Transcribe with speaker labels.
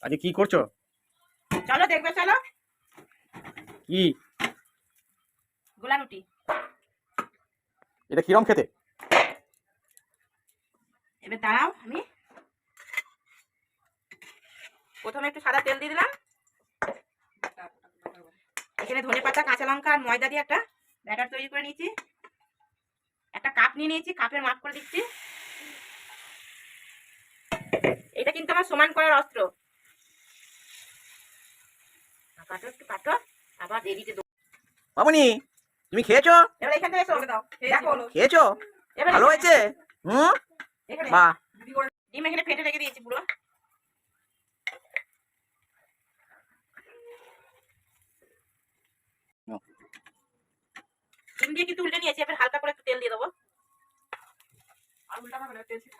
Speaker 1: আজকে কি করছো?
Speaker 2: চলো দেখবে, চলো।
Speaker 1: কি
Speaker 2: গোলা রুটি।
Speaker 1: এটা কিরম খেতে?
Speaker 2: এবার দাঁড়াও, আমি প্রথমে একটু সাদা তেল দিয়ে দিলাম। এখানে ধনে পাতা, কাঁচা লঙ্কা আর ময়দা দিয়ে একটা ব্যাটার তৈরি করে নিয়েছি। একটা কাপ নিয়ে নিয়েছি, কাপের মাপ করে দিচ্ছি। এটা কিন্তু আমার সমান করার অস্ত্র। কাটো, একটু কাটো, আবার দেরিতে দেবো।
Speaker 1: মামুনি, তুমি খেয়েছো?
Speaker 2: এবার এখান থেকে এসো, দাও, দেখো।
Speaker 1: খেয়েছো?
Speaker 2: এবার
Speaker 1: ভালো হয়েছে? হুম,
Speaker 2: এখানে
Speaker 1: বাহ।
Speaker 2: ডিম এখানে ফেটে রেখে দিয়েছি পুরো। ডিম দিয়ে কিন্তু উল্টে নিয়েছি, এবার হালকা করে একটু তেল দিয়ে দেবো। আর উল্টানো হবে না, তেল ছিল।